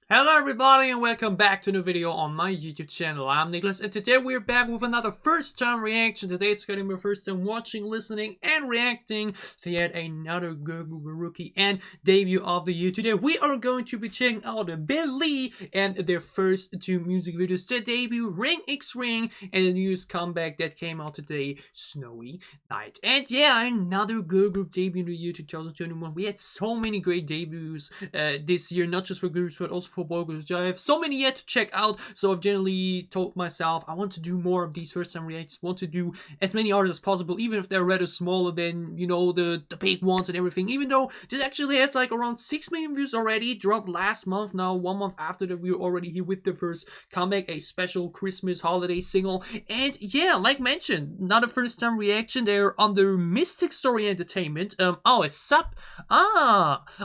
Hello everybody and welcome back to a new video on my YouTube channel. I'm Nicholas and today we're back with another first time reaction. Today it's going to be my first time watching, listening and reacting to yet another girl group rookie and debut of the year. Today we are going to be checking out Billlie and their first two music videos. The debut Ring X Ring and the newest comeback that came out today, Snowy Night. And yeah, another girl group debut in the year 2021. We had so many great debuts this year, not just for groups but also for boy groups. I have so many yet to check out, so I've generally told myself I want to do more of these first time reactions, want to do as many artists as possible, even if they're rather smaller than, you know, the big ones and everything. Even though this actually has like around 6 million views already, dropped last month. Now 1 month after that, we were already here with the first comeback, a special Christmas holiday single. And yeah, like mentioned, not a first time reaction. They're under Mystic Story Entertainment. Oh, a sub.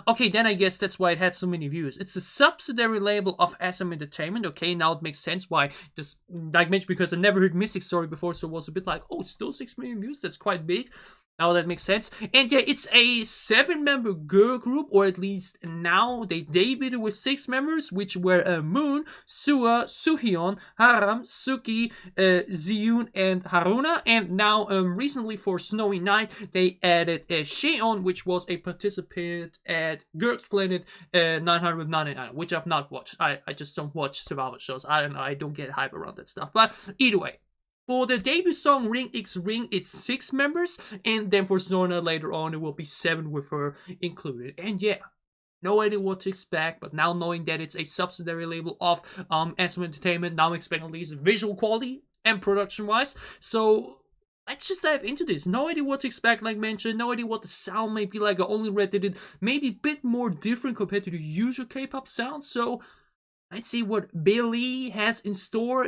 Okay, then I guess that's why it had so many views. It's a subsidiary label of SM Entertainment. Okay, now it makes sense why this, like mentioned, because I never heard Mystic Story before, so it was a bit like, oh, still 6 million views. That's quite big. Now that makes sense. And yeah, it's a 7-member girl group, or at least now they debuted with 6 members, which were Moon, Sua, Suhyun, Haram, Suki, Ziyun, and Haruna. And now recently for Snowy Night, they added Sheon, which was a participant at Girls Planet 999, which I've not watched. I just don't watch survival shows. I don't get hype around that stuff. But either way, for the debut song Ring X Ring, it's 6 members, and then for Zorna later on, it will be 7 with her included. And yeah, no idea what to expect, but now knowing that it's a subsidiary label of SM Entertainment, now I'm expecting at least visual quality and production-wise. So let's just dive into this. No idea what to expect, like mentioned. No idea what the sound may be like. I only read that it may be a bit more different compared to the usual K-pop sound. So let's see what Billlie has in store.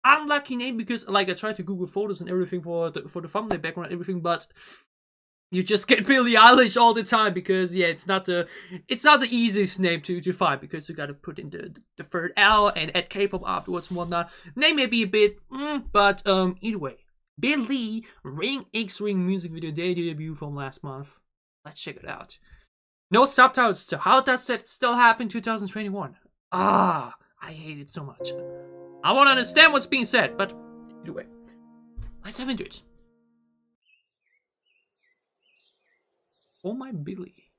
Unlucky name because, like, I tried to Google photos and everything for the thumbnail background and everything, but you just get Billie Eilish all the time because, yeah, it's not the easiest name to find because you gotta put in the third L and add K-pop afterwards and whatnot. Name may be a bit, but either way, Billlie Ring X Ring music video debut from last month. Let's check it out. No subtitles still. How does that still happen in 2021? I hate it so much. I want to understand what's being said, but anyway, let's dive into it. Oh my Billlie.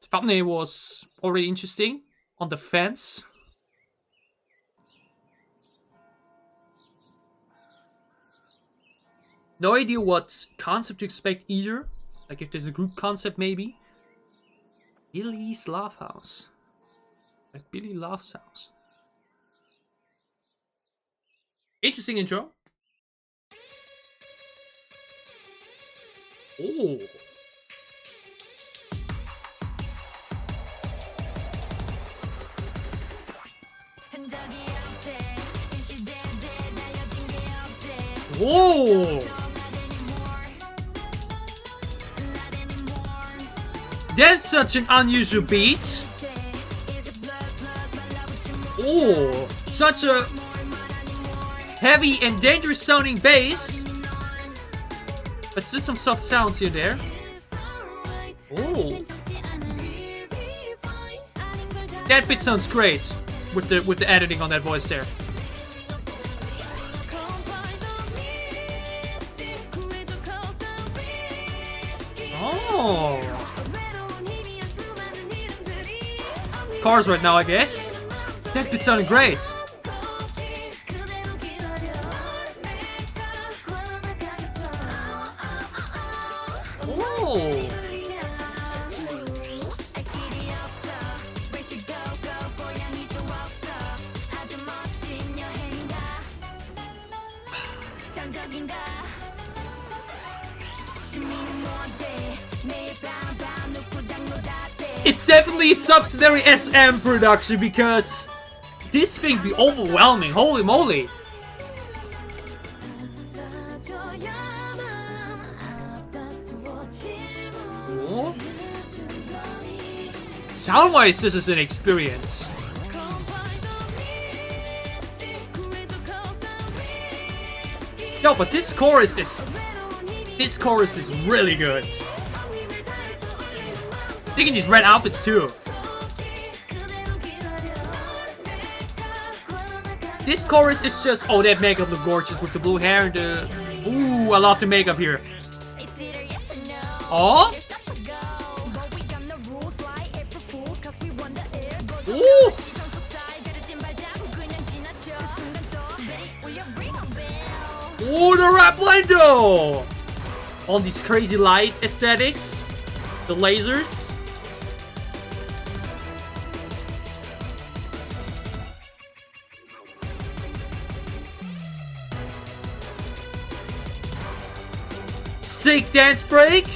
The thumbnail was already interesting. On the fence. No idea what concept to expect either. Like if there's a group concept maybe. Billie's Love House. Like Billlie Love's House. Interesting intro. Oh. Whoa. That's such an unusual beat. Oh, such a heavy and dangerous sounding bass, but still some soft sounds here and there. Oh, that bit sounds great with the editing on that voice there. Oh, cars right now, I guess. That bit sounded great. Oh. It's definitely a subsidiary SM production because this thing be overwhelming. Holy moly. Oh. Sound-wise, this is an experience. Yo, but this chorus is really good. Thinking these red outfits too. This chorus is just, oh, that makeup look gorgeous with the blue hair and the... Ooh, I love the makeup here. Oh? Ooh! Ooh, the rap window! All these crazy light aesthetics. The lasers. Sick dance break.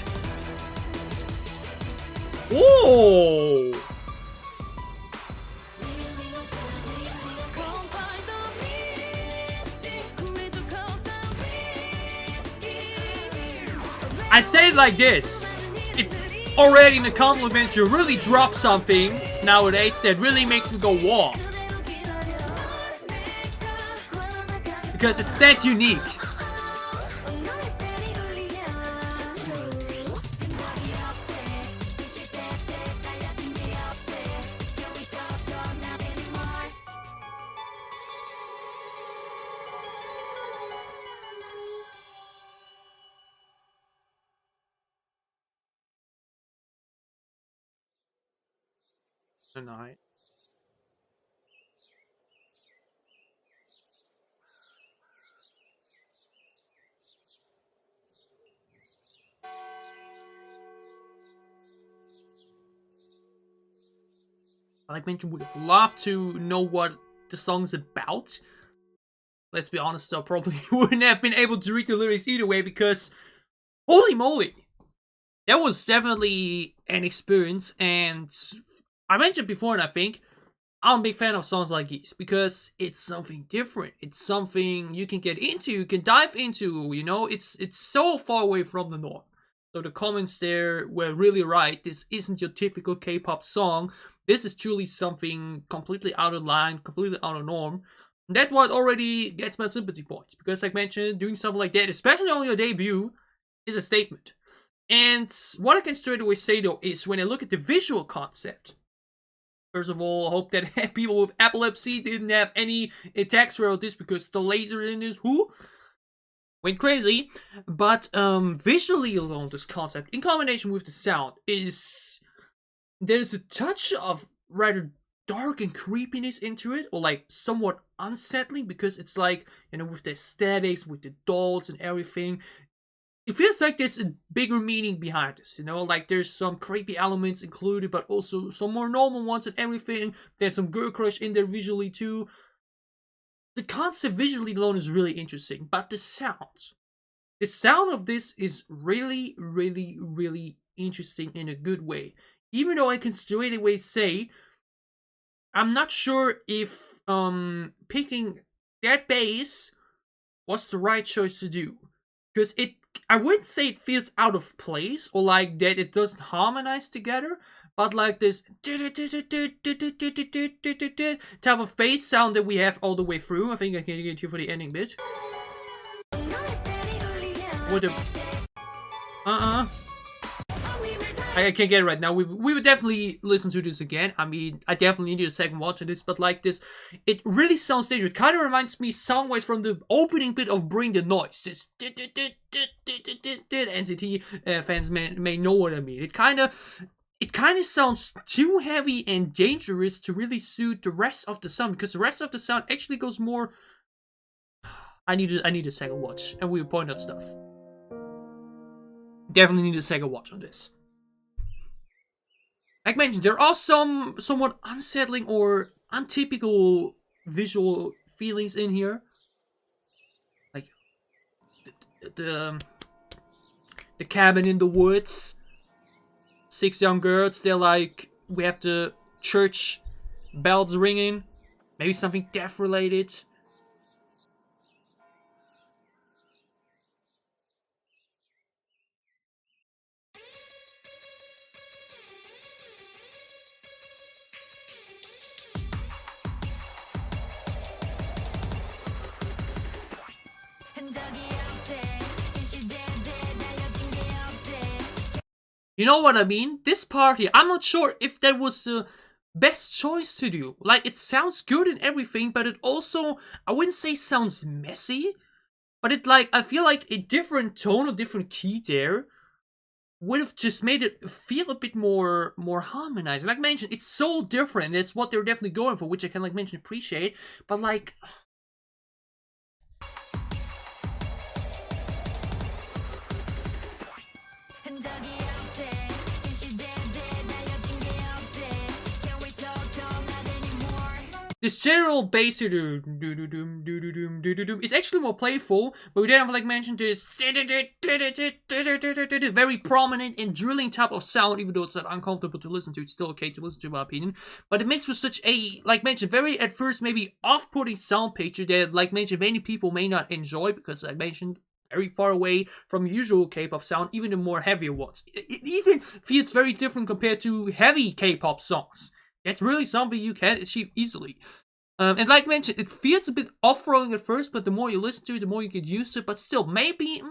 Whoa! I say it like this. It's already a compliment to really drop something nowadays that really makes me go wow. Because it's that unique. Tonight. Like mentioned, would have loved to know what the song's about. Let's be honest, I probably wouldn't have been able to read the lyrics either way because, holy moly, that was definitely an experience. And I mentioned before, and I think I'm a big fan of songs like these because it's something different. It's something you can get into, you can dive into. You know, it's so far away from the norm. So the comments there were really right. This isn't your typical K-pop song. This is truly something completely out of line, completely out of norm. And that's what already gets my sympathy points. Because like mentioned, doing something like that, especially on your debut, is a statement. And what I can straight away say though is when I look at the visual concept. First of all, I hope that people with epilepsy didn't have any attacks throughout this because the laser in this went crazy. But visually alone, this concept, in combination with the sound, there's a touch of rather dark and creepiness into it, or like somewhat unsettling because it's like, you know, with the aesthetics, with the dolls and everything. It feels like there's a bigger meaning behind this, you know, like there's some creepy elements included, but also some more normal ones and everything. There's some girl crush in there visually too. The concept visually alone is really interesting, but the sound of this is really, really, really interesting in a good way. Even though I can straight away say, I'm not sure if picking that bass was the right choice to do. Because I wouldn't say it feels out of place or like that it doesn't harmonize together, but like this type of bass sound that we have all the way through. I think I can get it here for the ending bit. What the... I can't get it right now. We would definitely listen to this again. I mean, I definitely need a second watch of this, but like this, it really sounds dangerous. It kind of reminds me sound-wise from the opening bit of Bring the Noise. This NCT fans may know what I mean. It kind of sounds too heavy and dangerous to really suit the rest of the sound, because the rest of the sound actually goes more... I need a second watch, and we will point out stuff. Definitely need a second watch on this. Like mentioned, there are some somewhat unsettling or untypical visual feelings in here. Like the cabin in the woods. 6 young girls, they're like, we have the church bells ringing. Maybe something death related. You know what I mean? This part here, I'm not sure if that was a best choice to do. Like, it sounds good and everything, but it also, I wouldn't say sounds messy, but it like, I feel like a different tone or different key there would have just made it feel a bit more harmonized. Like I mentioned, it's so different. It's what they're definitely going for, which I can, like mention, appreciate. But like, this general bass here, is actually more playful, but we then have, like mentioned, this very prominent and drilling type of sound. Even though it's not uncomfortable to listen to, it's still okay to listen to, in my opinion. But it makes for such a, like mentioned, very at first maybe off-putting sound picture that, like mentioned, many people may not enjoy, because I mentioned, very far away from usual K-pop sound, even the more heavier ones. It even feels very different compared to heavy K-pop songs. It's really something you can achieve easily. And like mentioned, it feels a bit off-roading at first, but the more you listen to it, the more you get used to it. But still, maybe,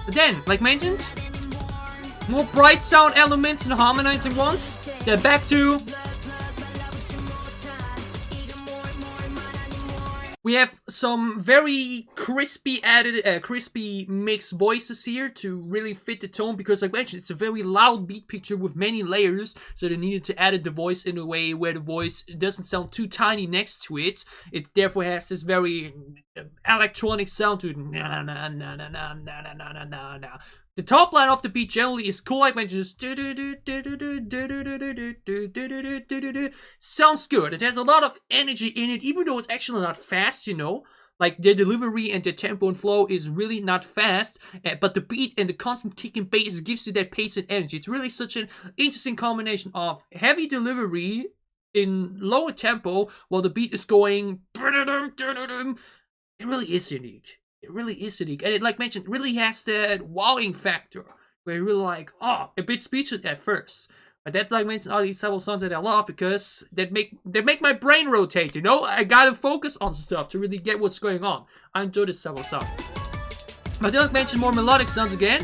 But then, like mentioned, more bright sound elements and harmonizing ones. Then back to, we have some very crispy crispy mixed voices here to really fit the tone, because like I mentioned, it's a very loud beat picture with many layers, so they needed to add the voice in a way where the voice doesn't sound too tiny next to it. It therefore has this very electronic sound to it. The top line of the beat generally is cool, like mentioned, just sounds good. It has a lot of energy in it, even though it's actually not fast, you know. Like, the delivery and the tempo and flow is really not fast, but the beat and the constant kick and bass gives you that pace and energy. It's really such an interesting combination of heavy delivery in lower tempo while the beat is going. It really is unique. It really is unique. And it, like mentioned, really has that wowing factor where you're really like, oh, a bit speechless at first. But that's, like mentioned, all these several songs that I love, because they make my brain rotate, you know? I gotta focus on stuff to really get what's going on. I enjoy this several song. But then, like mentioned, more melodic sounds again.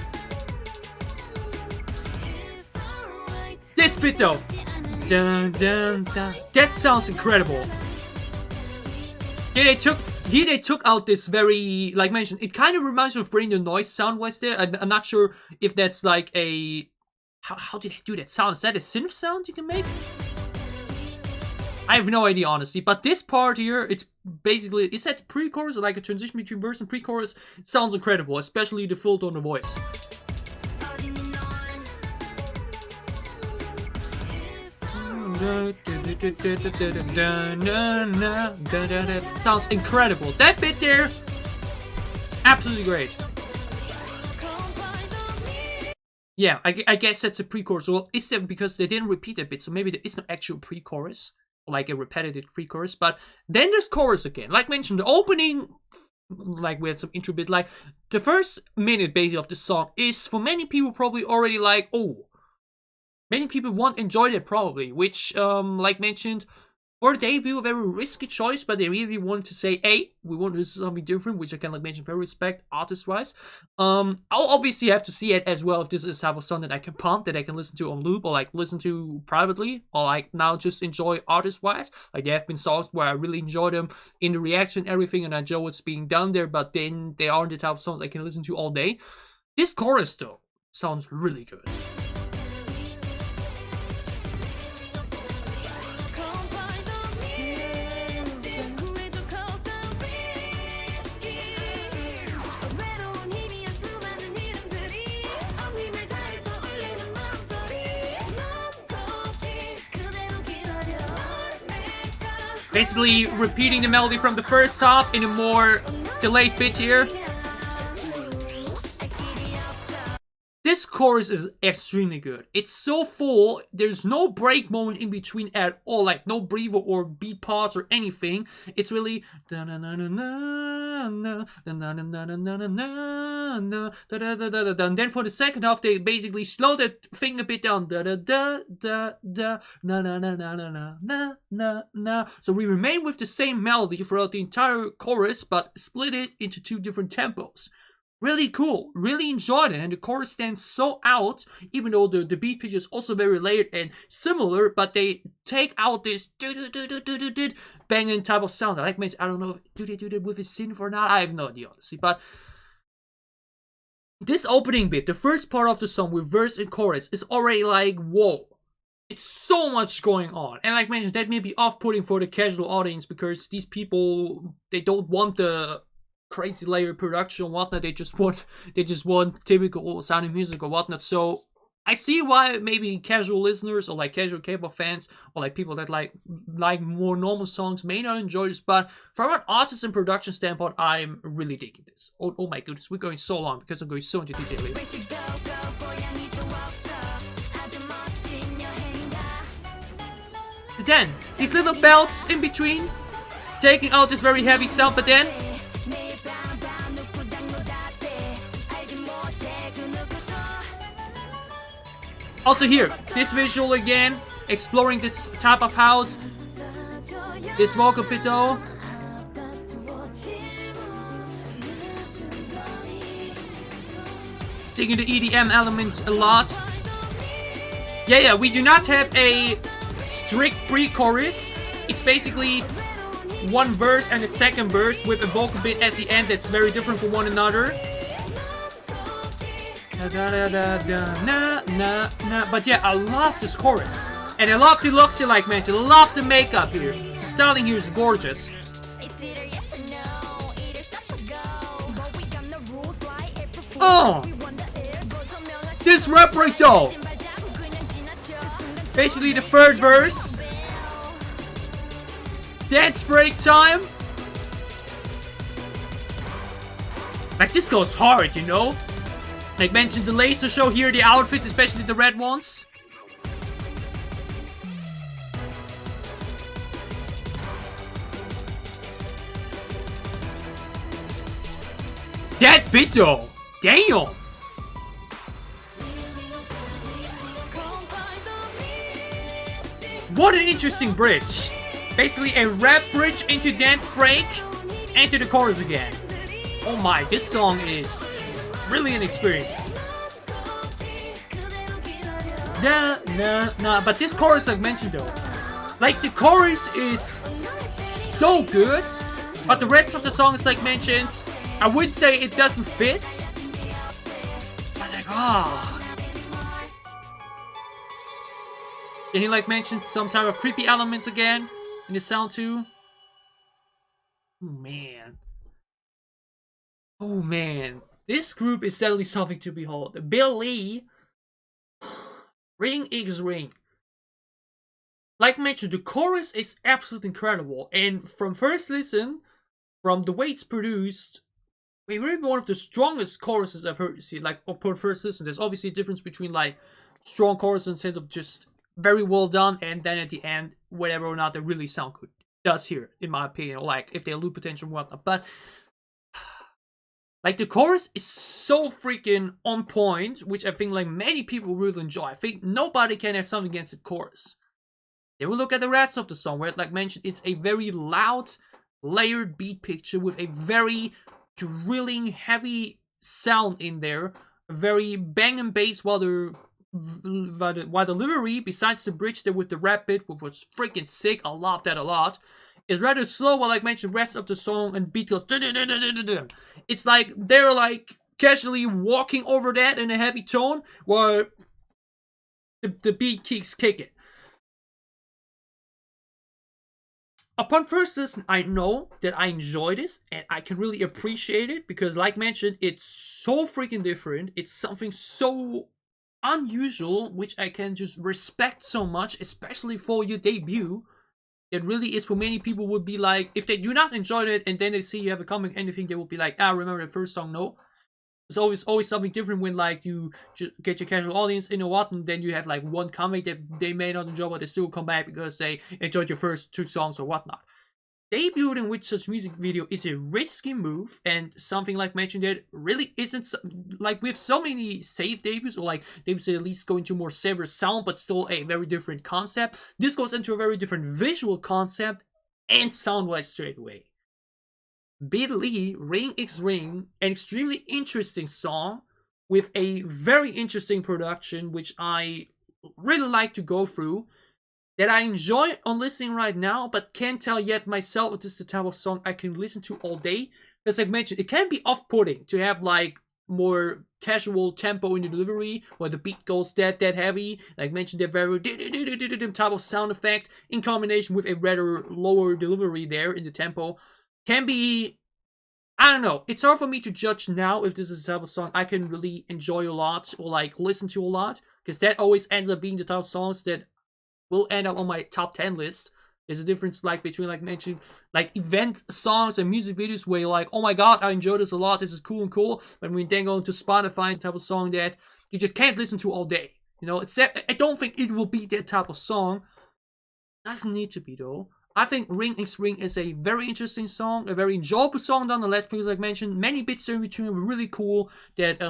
This bit though. Dun, dun, dun. That sounds incredible. Here they took out this very, like mentioned, it kind of reminds me of Bring the Noise sound-wise there. I'm not sure if that's like a, how did they do that sound? Is that a synth sound you can make? I have no idea, honestly. But this part here, it's basically, is that the pre-chorus or like a transition between verse and pre-chorus? It sounds incredible, especially the full tone of voice. Sounds incredible. That bit there, absolutely great. Yeah, I guess that's a pre-chorus. Well, it's because they didn't repeat that bit, so maybe there is no actual pre-chorus, like a repetitive pre-chorus. But then there's chorus again. Like mentioned, the opening, like we had some intro bit, like the first minute basically of the song is for many people probably already like, oh. Many people won't enjoy that probably, which, like mentioned, for a debut, a very risky choice, but they really wanted to say, hey, we want to do something different, which I can, like mention, very respect artist-wise. I'll obviously have to see it as well if this is a type of song that I can pump, that I can listen to on loop, or like listen to privately, or like now just enjoy artist-wise. Like there have been songs where I really enjoy them in the reaction and everything, and I enjoy what's being done there, but then they aren't the type of songs I can listen to all day. This chorus, though, sounds really good. Basically repeating the melody from the first half in a more delayed bit here. This chorus is extremely good. It's so full, there's no break moment in between at all, like no breather or beat pause or anything. It's really na na da da da da da. And then for the second half, they basically slow that thing a bit down. Da da da da da na na na na na na na na na. So we remain with the same melody throughout the entire chorus, but split it into 2 different tempos. Really cool, really enjoyed it, and the chorus stands so out, even though the beat pitch is also very layered and similar, but they take out this banging type of sound. Like I don't know, do they do that with a synth or not? I have no idea, honestly, but this opening bit, the first part of the song with verse and chorus, is already like, whoa. It's so much going on, and like mentioned, that may be off-putting for the casual audience, because these people, they don't want the crazy layered production or whatnot. They just want typical sounding music or whatnot. So I see why maybe casual listeners or like casual K-pop fans or like people that like more normal songs may not enjoy this, but from an artist and production standpoint, I'm really digging this. Oh my goodness, we're going so long because I'm going so into detail here. Then these little belts in between, taking out this very heavy sound, but then also here, this visual again, exploring this type of house, this vocal pito. Digging the EDM elements a lot. Yeah, we do not have a strict pre-chorus. It's basically one verse and a second verse with a vocal bit at the end that's very different from one another. But yeah, I love this chorus. And I love the looks you like mentioned. I love the makeup here. The styling here is gorgeous. Oh! This rap right though. Basically the third verse. Dance break time. Like this goes hard, you know? Like mentioned, the laser show here, the outfits, especially the red ones. That bit though, damn! What an interesting bridge. Basically a rap bridge into dance break, and to the chorus again. Oh my, this song is really an experience. But this chorus, like mentioned though, like the chorus is so good, but the rest of the song is like mentioned, I wouldn't say it doesn't fit, but like, Can he like mention some type of creepy elements again in the sound too? Oh man. This group is definitely something to behold. Billlie, Ring X Ring. Like mentioned, the chorus is absolutely incredible, and from first listen, from the way it's produced, maybe one of the strongest choruses I've heard. See, like upon first listen, there's obviously a difference between like strong chorus in the sense of just very well done, and then at the end, whether or not they really sound good. Does here, in my opinion, like if they lose potential and whatnot. But like the chorus is so freaking on point, which I think like many people really enjoy. I think nobody can have something against the chorus. Then we look at the rest of the song, where like mentioned, it's a very loud, layered beat picture with a very drilling, heavy sound in there. A very bang and bass, while the delivery, besides the bridge there with the rap bit, which was freaking sick, I love that a lot, is rather slow, while like mentioned, the rest of the song and beat goes. It's like they're like casually walking over that in a heavy tone, while the beat keeps kicking. Upon first listen, I know that I enjoy this and I can really appreciate it, because like mentioned, it's so freaking different. It's something so unusual, which I can just respect so much, especially for your debut. It really is, for many people would be like, if they do not enjoy it and then they see you have a comic anything, they will be like, remember the first song? No. It's always something different when like you get your casual audience in or what, and then you have like one comic that they may not enjoy, but they still come back because they enjoyed your first 2 songs or whatnot. debuting with such music video is a risky move, and something like mentioned that really isn't like we have so many safe debuts, or like debuts that at least go into more severe sound but still a very different concept. This goes into a very different visual concept and sound wise straight away. Billlie, Ring X Ring, an extremely interesting song with a very interesting production, which I really like to go through, that I enjoy on listening right now, but can't tell yet myself if this is the type of song I can listen to all day. Because like mentioned, it can be off-putting to have like more casual tempo in the delivery, where the beat goes that heavy. Like mentioned, that very type of sound effect in combination with a rather lower delivery there in the tempo can be, I don't know. It's hard for me to judge now if this is the type of song I can really enjoy a lot or like listen to a lot, because that always ends up being the type of songs that will end up on my top 10 list. There's a difference like between like mentioned like event songs and music videos where you're like, oh my god, I enjoy this a lot, this is cool and cool. But when we then go into Spotify, it's the type of song that you just can't listen to all day. You know, I don't think it will be that type of song. Doesn't need to be though. I think Ring X Ring is a very interesting song, a very enjoyable song nonetheless, because like mentioned, many bits in between were really cool. That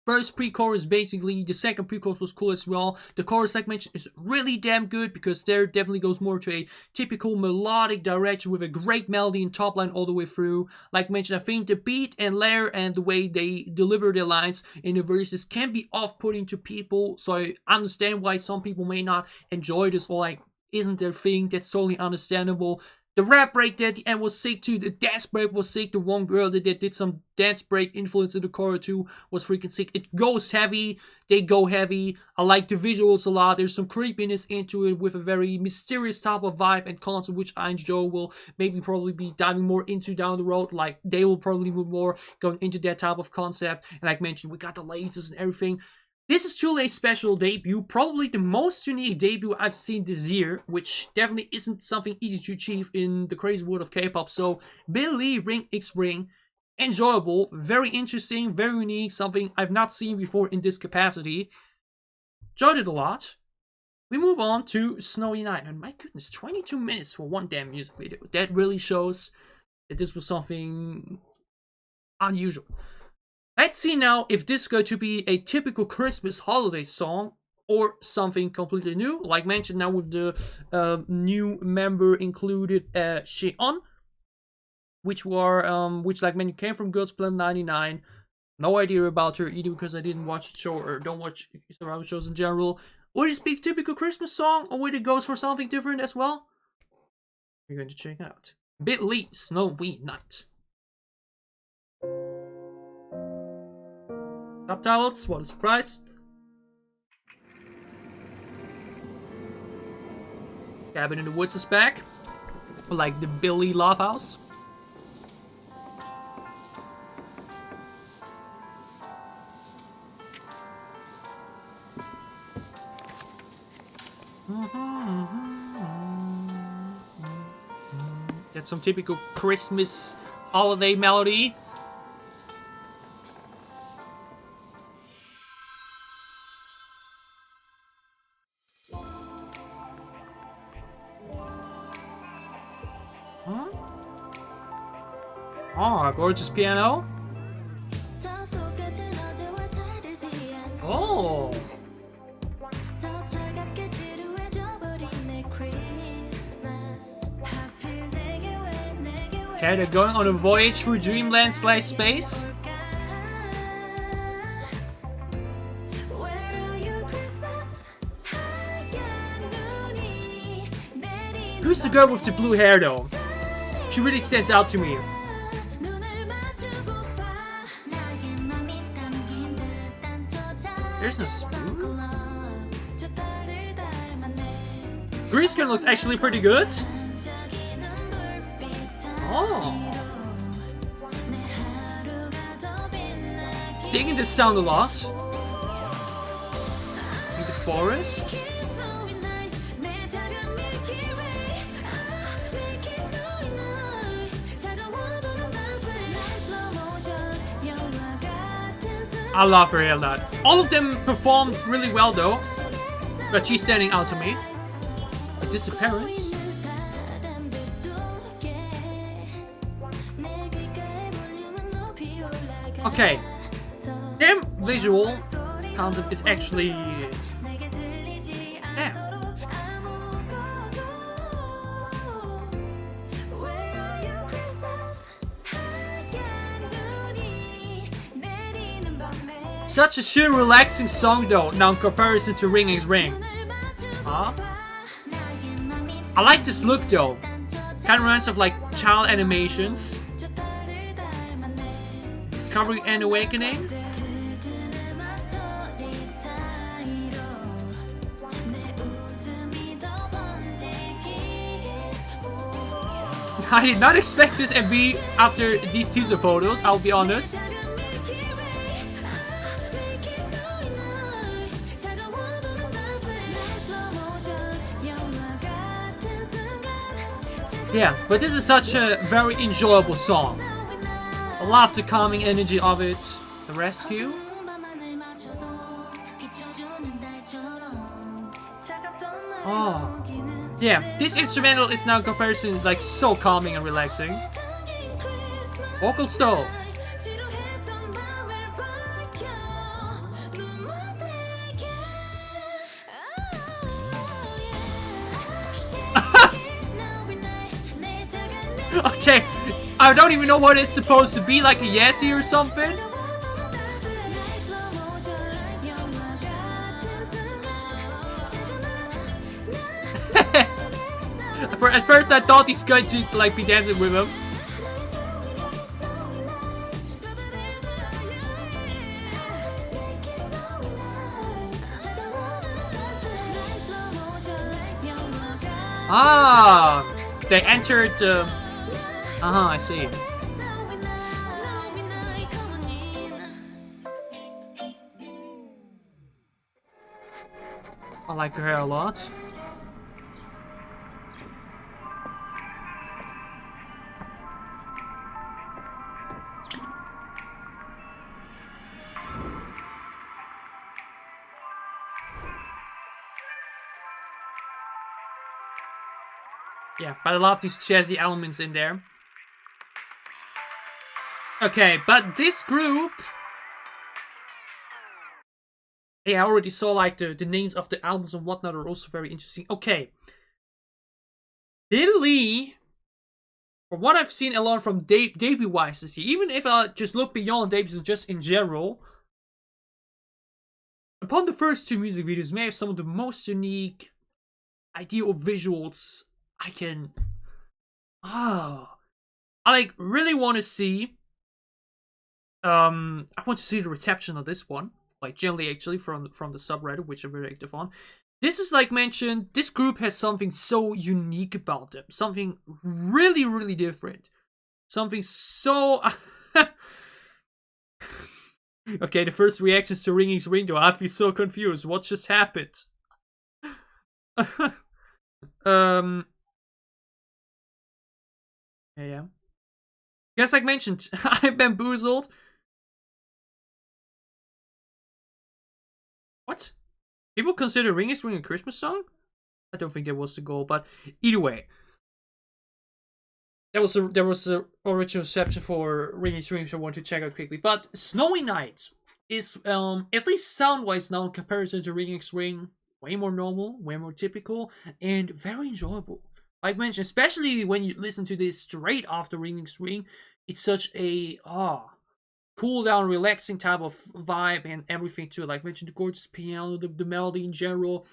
first pre-chorus, basically, the second pre-chorus was cool as well. The chorus, like mentioned, is really damn good, because there definitely goes more to a typical melodic direction with a great melody and top line all the way through. Like mentioned, I think the beat and layer and the way they deliver their lines in the verses can be off-putting to people, so I understand why some people may not enjoy this or like isn't their thing. That's totally understandable. The rap break there at the end was sick too. The dance break was sick. The one girl that did some dance break influence in the chorus too was freaking sick. It goes heavy. They go heavy. I like the visuals a lot. There's some creepiness into it with a very mysterious type of vibe and concept, which I and Joe will maybe probably be diving more into down the road. Like they will probably be more going into that type of concept. And like mentioned, we got the lasers and everything. This is truly a special debut, probably the most unique debut I've seen this year, which definitely isn't something easy to achieve in the crazy world of K-pop. So, Billlie, Ring X Ring, enjoyable, very interesting, very unique, something I've not seen before in this capacity. Enjoyed it a lot. We move on to Snowy Night, and my goodness, 22 minutes for one damn music video. That really shows that this was something unusual. Let's see now if this is going to be a typical Christmas holiday song or something completely new. Like mentioned, now with the new member included, Sheon, which like many came from Girls Planet 99. No idea about her either, because I didn't watch the show or don't watch survival shows in general. Would it be a typical Christmas song, or would it go for something different as well? We're going to check it out. Billlie, Snowy Night. Subtitles, what a surprise. Cabin in the Woods is back. Like the Billlie Love House. That's some typical Christmas holiday melody. Oh, gorgeous piano. Oh. Okay, they're going on a voyage through Dreamland/space. Who's the girl with the blue hair though? She really stands out to me. There's no spoon. Green screen looks actually pretty good. Oh. Digging this sound a lot. In the forest. I love her a lot. All of them performed really well though, but she's standing out to me. Disappearance. Okay, their visual concept is actually such a chill, relaxing song though, now in comparison to Ringing's Ring. Huh? I like this look though. Kind of reminds of like child animations. Discovery and Awakening. I did not expect this MV after these teaser photos, I'll be honest. Yeah, but this is such a very enjoyable song. I love the calming energy of it. The rescue. Oh. Yeah, this instrumental is now in comparison like so calming and relaxing. Vocals though. Okay, I don't even know what it's supposed to be, like a Yeti or something. At first I thought he's going to like be dancing with him. Ah, they entered I see. I like her hair a lot. Yeah, but I love these jazzy elements in there. Okay, but this group... Yeah, I already saw like the names of the albums and whatnot are also very interesting. Okay. Billlie, from what I've seen alone from debut-wise this year, even if I just look beyond debuts and just in general, upon the first two music videos may have some of the most unique ideal visuals I can... I like really want to see... I want to see the reception of this one. Like generally actually from the subreddit, which I'm very active on. This is like mentioned, this group has something so unique about them. Something really, really different. Something so... Okay, the first reactions to Ringing's Ring though, I feel so confused. What just happened? Yeah. Yes, like mentioned, I'm bamboozled. What? People consider Ringing's Ring a Christmas song? I don't think that was the goal, but either way. There was a original reception for Ringing's Ring, so I want to check out quickly. But Snowy Night is, at least sound-wise now in comparison to Ringing's Ring, way more normal, way more typical, and very enjoyable. Like mentioned, especially when you listen to this straight after Ringing's Ring, it's such a cool down, relaxing type of vibe and everything too. Like mentioned, the gorgeous piano, the melody in general,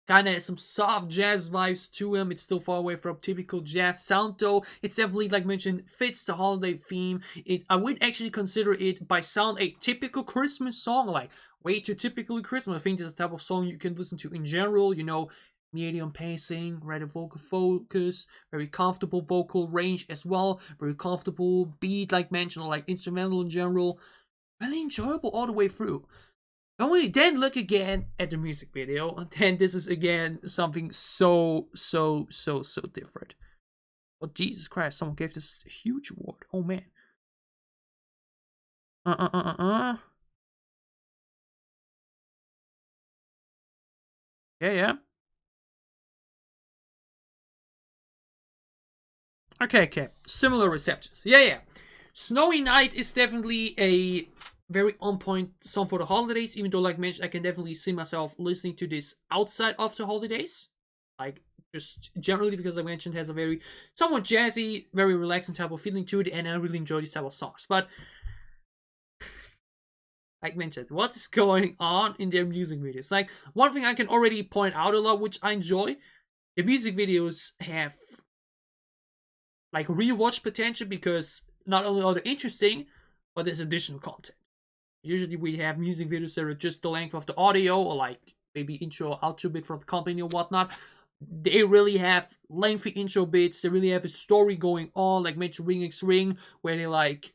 kind of some soft jazz vibes to him. It's still far away from typical jazz sound though. It's definitely, like mentioned, fits the holiday theme. I would actually consider it by sound a typical Christmas song, like way too typically Christmas. I think this is the type of song you can listen to in general, you know, medium pacing, right vocal focus, very comfortable vocal range as well, very comfortable beat, like mentioned, or like instrumental in general. Really enjoyable all the way through. And we then look again at the music video, and then this is again something so different. Oh Jesus Christ, someone gave this a huge award. Oh man. Yeah. Okay. Similar receptions. Yeah. Snowy Night is definitely a very on point song for the holidays, even though, like mentioned, I can definitely see myself listening to this outside of the holidays. Like, just generally because I mentioned has a very somewhat jazzy, very relaxing type of feeling to it, and I really enjoy these type of songs. But like mentioned, what is going on in their music videos? Like, one thing I can already point out a lot, which I enjoy, the music videos have like rewatch potential because not only are they interesting, but there's additional content. Usually we have music videos that are just the length of the audio or like maybe intro or outro bit from the company or whatnot. They really have lengthy intro bits. They really have a story going on, like mentioned Ring X Ring, where they like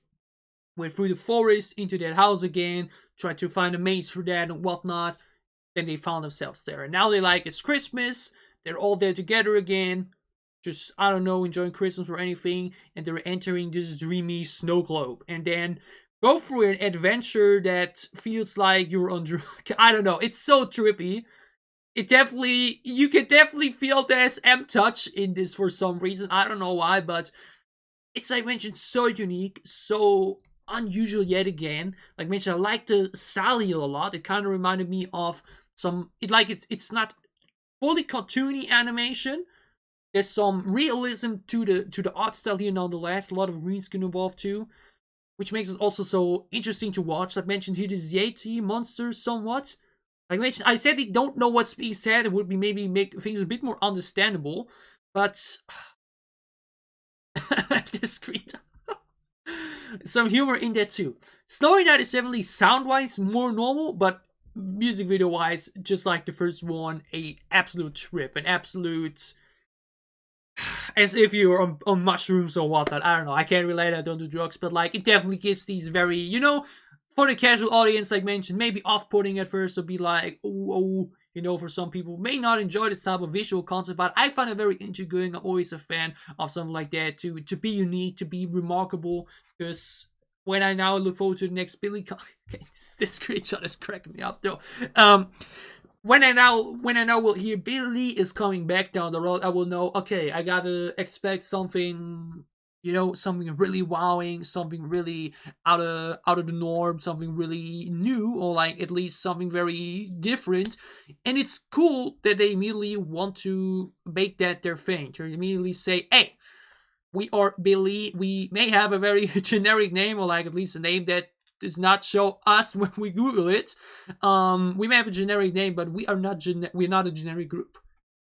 went through the forest into that house again, tried to find a maze for that and whatnot. Then they found themselves there. And now they like, it's Christmas. They're all there together again. Just, I don't know, enjoying Christmas or anything. And they're entering this dreamy snow globe. And then go through an adventure that feels like you're on I don't know. It's so trippy. It definitely, you can definitely feel the SM touch in this for some reason. I don't know why, but it's, like mentioned, so unique, so unusual yet again. Like mentioned, I like the style here a lot. It kind of reminded me of some, it's not fully cartoony animation. There's some realism to the art style here nonetheless. A lot of green screen involved too, which makes it also so interesting to watch. Like mentioned here, the Yeti monsters somewhat. Like I mentioned, I said they don't know what's being said. It would be maybe make things a bit more understandable, but discreet. Some humor in that too. Snowy Night is definitely sound-wise more normal, but music video-wise, just like the first one, a absolute trip, an absolute as if you're on mushrooms or whatnot. I don't know. I can't relate. I don't do drugs, but like it definitely gives these very, you know, for the casual audience, like mentioned, maybe off-putting at first, or be like, oh, you know, for some people may not enjoy this type of visual concept, but I find it very intriguing. I'm always a fan of something like that to be unique, to be remarkable. Because when I now look forward to the next Billlie, this screenshot is cracking me up though. When I now will hear Billlie is coming back down the road, I will know, okay, I gotta expect something, you know, something really wowing, something really out of the norm, something really new, or like at least something very different. And it's cool that they immediately want to make that their thing, to immediately say, hey, we are Billlie. We may have a very generic name, or like at least a name that does not show us when we Google it. We may have a generic name, but we are not. We're not a generic group.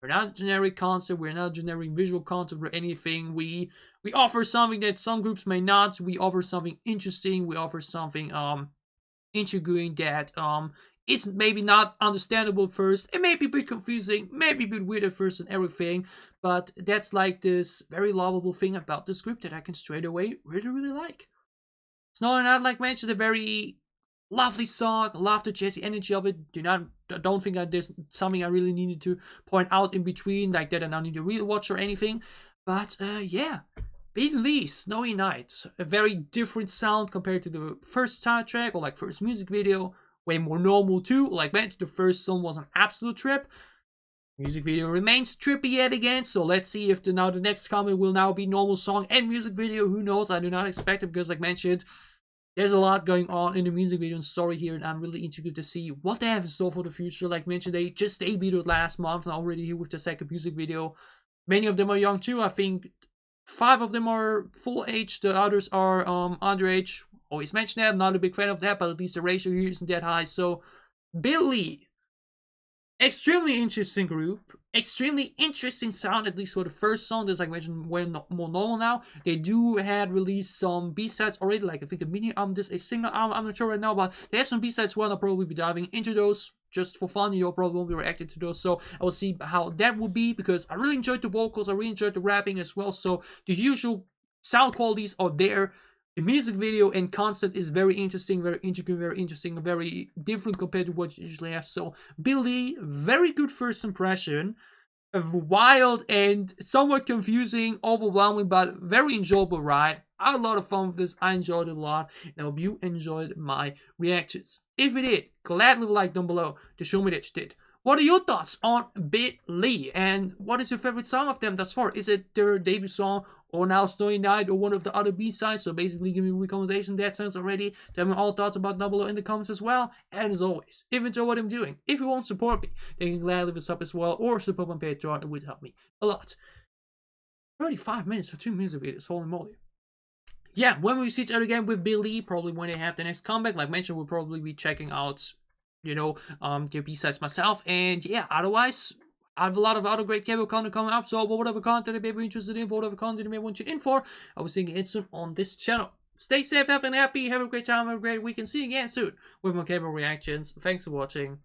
We're not a generic concept. We're not a generic visual concept or anything. We offer something that some groups may not. We offer something interesting. We offer something intriguing that it's maybe not understandable at first. It may be a bit confusing, maybe a bit weird at first and everything, but that's like this very lovable thing about this group that I can straight away really like. Snowy Night, like mentioned, a very lovely song. Love the jazzy energy of it. Don't think that there's something I really needed to point out in between, like that I now need to rewatch or anything. But yeah, Billlie, Snowy Night, a very different sound compared to the first soundtrack or like first music video. Way more normal too. Like mentioned, the first song was an absolute trip. Music video remains trippy yet again, so let's see if the next comment will now be normal song and music video. Who knows? I do not expect it because, like mentioned, there's a lot going on in the music video and story here, and I'm really intrigued to see what they have in store for the future. Like mentioned, they just debuted last month and already here with the second music video. Many of them are young too. I think 5 of them are full age. The others are underage. Always mention that. I'm not a big fan of that, but at least the ratio here isn't that high. So, Billlie. Extremely interesting group, extremely interesting sound, at least for the first song. That's like mentioned, way more normal now. They do had released some B-sides already, like I think a mini album, this a single album, I'm not sure right now, but they have some B-sides. Well, I'll probably be diving into those just for fun. You know, probably won't be reacting to those, so I will see how that will be, because I really enjoyed the vocals, I really enjoyed the rapping as well. So the usual sound qualities are there. The music video and concept is very interesting, very intricate, very interesting, very different compared to what you usually have. So, Billlie, very good first impression. A wild and somewhat confusing, overwhelming, but very enjoyable ride. I had a lot of fun with this. I enjoyed it a lot. And I hope you enjoyed my reactions. If you did, gladly leave a like down below to show me that you did. What are your thoughts on Billlie? And what is your favorite song of them thus far? Is it their debut song or Now Snowy Night, or one of the other B-sides. So basically give me a recommendation that sounds already. Tell me all thoughts about Double O in the comments as well. And as always, if you enjoy what I'm doing, if you want to support me, then you can gladly leave a sub as well, or support on Patreon. It would help me a lot. 35 minutes for 2 minutes of videos, holy moly. Yeah, when we see each other again with Billlie, probably when they have the next comeback, like mentioned, we'll probably be checking out, you know, their B-sides myself. And yeah, otherwise, I have a lot of other great cable content coming up, so whatever content you may be interested in, for whatever content you may want you in for, I will see you again soon on this channel. Stay safe, healthy, and happy, have a great time, have a great week, and see you again soon with more cable reactions. Thanks for watching.